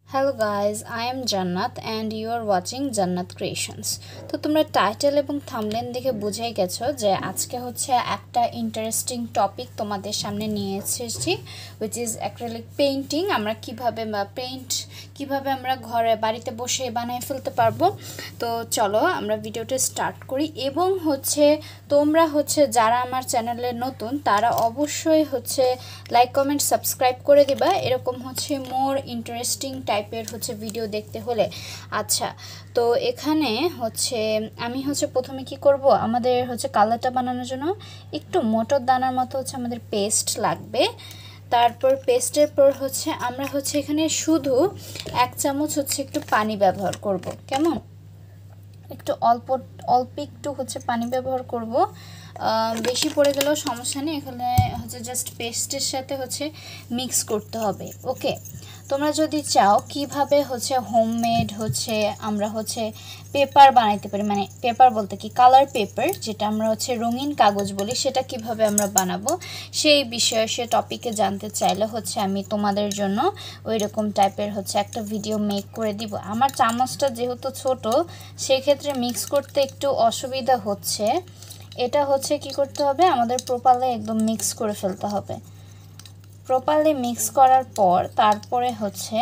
Hello guys, I am Jannat and you are watching Jannat Creations. তো তোমরা title এবং thumbnail দেখে বুঝেই গেছো যে আজকে হচ্ছে একটা ইন্টারেস্টিং টপিক তোমাদের সামনে নিয়ে এসেছি, which is acrylic painting. আমরা কিভাবে কিভাবে আমরা ঘরে বাড়িতে বসে বানিয়ে ফেলতে পারবো। তো চলো আমরা ভিডিওটা স্টার্ট করি। এবং হচ্ছে তোমরা হচ্ছে যারা আমার চ্যানেলে নতুন তারা অবশ্যই হচ্ছে লাইক কমেন্ট সাবস্ক্রাইব করে দিবা, এরকম হচ্ছে মোর ইন্টারেস্টিং টাইপের হচ্ছে ভিডিও দেখতে হলে। আচ্ছা, তো এখানে হচ্ছে আমি হচ্ছে প্রথমে কি করব, আমাদের হচ্ছে কালারটা বানানোর জন্য একটু মটর দানার মতো হচ্ছে আমাদের পেস্ট লাগবে। তারপর পেস্টের পর হচ্ছে আমরা হচ্ছে এখানে শুধু 1 চামচ হচ্ছে একটু পানি ব্যবহার করব। কেমন, একটু অল্প একটু হচ্ছে পানি ব্যবহার করব, বেশি পড়ে গেলেও সমস্যা নেই। এখানে হচ্ছে জাস্ট পেস্টের সাথে হচ্ছে মিক্স করতে হবে। ওকে, তোমরা যদি চাও কিভাবে হচ্ছে হোমমেড হচ্ছে আমরা হচ্ছে পেপার বানাইতে পারি, মানে পেপার বলতে কি কালার পেপার, যেটা আমরা হচ্ছে রঙিন কাগজ বলি, সেটা কিভাবে আমরা বানাবো সেই বিষয়ে সে টপিকে জানতে চাইলে হচ্ছে আমি তোমাদের জন্য ওই রকম টাইপের হচ্ছে একটা ভিডিও মেক করে দিব। আমার চামচটা যেহেতু ছোট, সেক্ষেত্রে মিক্স করতে একটু অসুবিধা হচ্ছে। এটা হচ্ছে কি করতে হবে, আমাদের প্রপারলি একদম মিক্স করে ফেলতে হবে। প্রপারলি মিক্স করার পর তারপরে হচ্ছে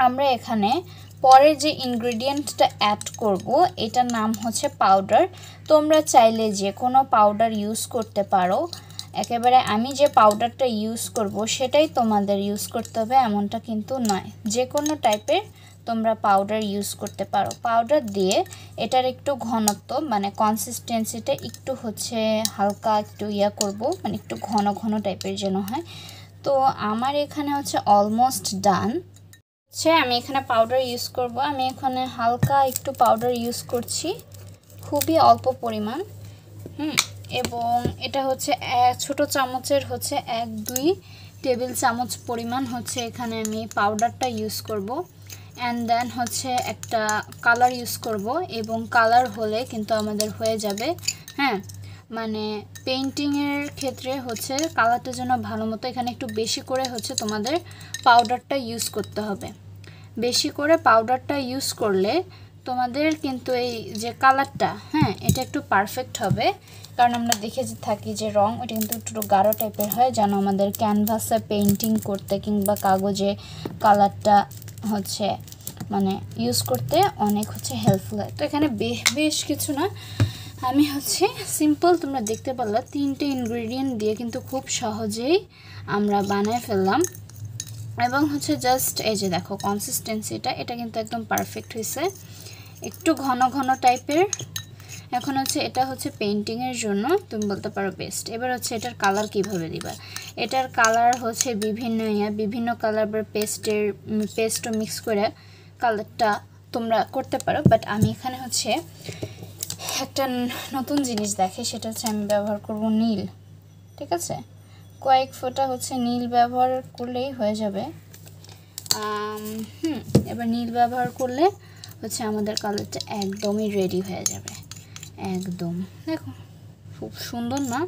আমরা এখানে পরের যে ইনগ্রেডিয়েন্টটা অ্যাড করব, এটার নাম হচ্ছে পাউডার। তোমরা চাইলে যে কোনো পাউডার ইউজ করতে পারো, একেবারে আমি যে পাউডারটা ইউজ করব সেটাই তোমাদের ইউজ করতে হবে এমনটা কিন্তু নয়, যে কোনো টাইপের তোমরা পাউডার ইউজ করতে পারো। পাউডার দিয়ে এটার একটু ঘনত্ব মানে কনসিস্টেন্সিটা একটু হচ্ছে হালকা একটু করব, মানে একটু ঘন ঘন টাইপের যেন হয়। তো আমার এখানে হচ্ছে অলমোস্ট ডান। আমি এখানে পাউডার ইউজ করব, আমি এখানে হালকা একটু পাউডার ইউজ করছি, খুবই অল্প পরিমাণ। এবং এটা হচ্ছে ছোট চামচের হচ্ছে 1-2 টেবিল চামচ পরিমাণ হচ্ছে এখানে আমি পাউডারটা ইউজ করব। অ্যান্ড দেন হচ্ছে একটা কালার ইউজ করব, এবং কালার হলে কিন্তু আমাদের হয়ে যাবে। মানে পেইন্টিংয়ের ক্ষেত্রে হচ্ছে কালারটা যেন ভালো মতো, এখানে একটু বেশি করে হচ্ছে তোমাদের পাউডারটা ইউজ করতে হবে। বেশি করে পাউডারটা ইউজ করলে তোমাদের কিন্তু এই যে কালারটা এটা একটু পারফেক্ট হবে। কারণ আমরা দেখে থাকি যে রং ওটা কিন্তু একটু গাঢ় টাইপের হয়, যেন আমাদের ক্যানভাসে পেইন্টিং করতে কিংবা কাগজে কালারটা হচ্ছে মানে ইউজ করতে অনেক হচ্ছে হেল্পফুল হয়। তো এখানে বেশ কিছু না, আমি হচ্ছে সিম্পল তোমরা দেখতে পারলা 3টে ইনগ্রেডিয়েন্ট দিয়ে কিন্তু খুব সহজেই আমরা বানায় ফেললাম। এবং হচ্ছে জাস্ট এই যে দেখো কনসিস্টেন্সিটা, এটা কিন্তু একদম পারফেক্ট হয়েছে, একটু ঘন ঘন টাইপের। এখন হচ্ছে এটা হচ্ছে পেইন্টিংয়ের জন্য তুমি বলতে পারো বেস্ট। এবার হচ্ছে এটার কালার কিভাবে দিবা, এটার কালার হচ্ছে বিভিন্ন কালার বা পেস্টও মিক্স করে কালারটা তোমরা করতে পারো। বাট আমি এখানে হচ্ছে একটা নতুন জিনিস দেখে, সেটা হচ্ছে আমি ব্যবহার করব নীল। ঠিক আছে, কয়েক ফোঁটা হচ্ছে নীল ব্যবহার করলেই হয়ে যাবে। এবার নীল ব্যবহার করলে হচ্ছে আমাদের কালারটা একদমই রেডি হয়ে যাবে। একদম দেখো খুব সুন্দর না,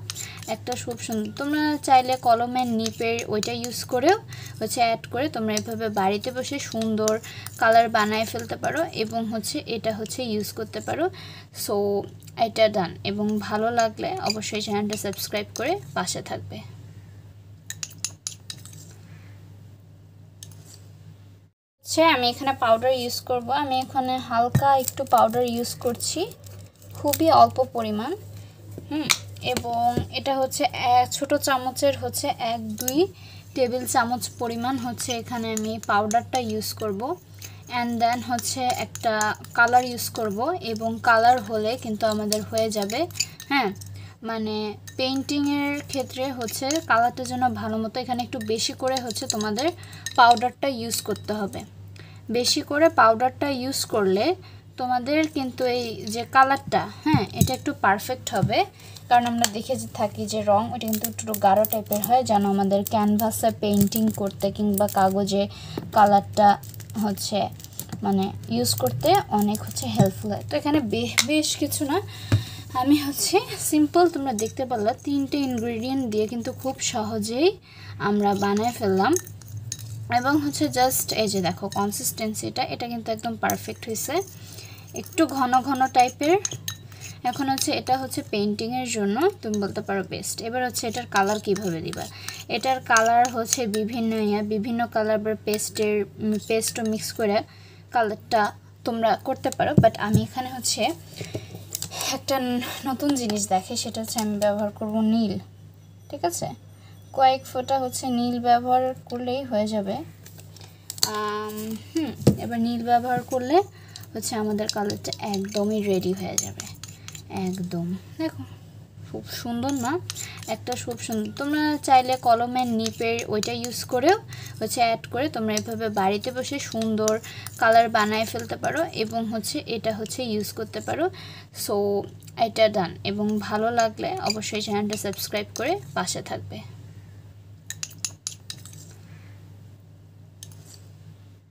একটা খুব সুন্দর। তোমরা চাইলে কলমের নিপের ওইটা ইউজ করেও হচ্ছে অ্যাড করে তোমরা এভাবে বাড়িতে বসে সুন্দর কালার বানায় ফেলতে পারো, এবং হচ্ছে এটা হচ্ছে ইউজ করতে পারো। সো এটা ডান। এবং ভালো লাগলে অবশ্যই চ্যানেলটা সাবস্ক্রাইব করে পাশে থাকবে। আমি এখানে পাউডার ইউজ করব, আমি এখানে হালকা একটু পাউডার ইউজ করছি, খুবই অল্প পরিমাণ। এবং এটা হচ্ছে ছোট চামচের হচ্ছে 1-2 টেবিল চামচ পরিমাণ হচ্ছে এখানে আমি পাউডারটা ইউজ করব। অ্যান্ড দেন হচ্ছে একটা কালার ইউজ করব, এবং কালার হলে কিন্তু আমাদের হয়ে যাবে। মানে পেইন্টিংয়ের ক্ষেত্রে হচ্ছে কালারটা যেন ভালো মতো, এখানে একটু বেশি করে হচ্ছে তোমাদের পাউডারটা ইউজ করতে হবে। বেশি করে পাউডারটা ইউজ করলে তোমাদের কিন্তু এই যে কালারটা এটা একটু পারফেক্ট হবে। কারণ আমরা দেখে থাকি যে রং ওটা কিন্তু একটু গাঢ় টাইপের হয়, যেন আমাদের ক্যানভাসে পেইন্টিং করতে কিংবা কাগজে কালারটা হচ্ছে মানে ইউজ করতে অনেক হচ্ছে হেল্পফুল হয়। তো এখানে বেশ কিছু না, আমি হচ্ছে সিম্পল তোমরা দেখতে পারলা 3টে ইনগ্রেডিয়েন্ট দিয়ে কিন্তু খুব সহজেই আমরা বানায় ফেললাম। এবং হচ্ছে জাস্ট এই যে দেখো কনসিস্টেন্সিটা, এটা কিন্তু একদম পারফেক্ট হয়েছে, একটু ঘন ঘন টাইপের। এখন হচ্ছে এটা হচ্ছে পেইন্টিংয়ের জন্য তুমি বলতে পারো বেস্ট। এবার হচ্ছে এটার কালার কিভাবে দিবা, এটার কালার হচ্ছে বিভিন্ন কালার বা পেস্টও মিক্স করে কালারটা তোমরা করতে পারো। বাট আমি এখানে হচ্ছে একটা নতুন জিনিস দেখে, সেটা হচ্ছে আমি ব্যবহার করব নীল। ঠিক আছে, কয়েক ফোঁটা হচ্ছে নীল ব্যবহার করলেই হয়ে যাবে। এবার নীল ব্যবহার করলে হচ্ছে আমাদের কালারটা একদমই রেডি হয়ে যাবে একদম। দেখো খুব সুন্দর না, একটা খুব সুন্দর। তোমরা চাইলে কলমের নিপের ওইটা ইউজ করেও হচ্ছে অ্যাড করে তোমরা এভাবে বাড়িতে বসে সুন্দর কালার বানায় ফেলতে পারো এবং হচ্ছে এটা হচ্ছে ইউজ করতে পারো। সো এটা ডান। এবং ভালো লাগলে অবশ্যই চ্যানেলটা সাবস্ক্রাইব করে পাশে থাকবে।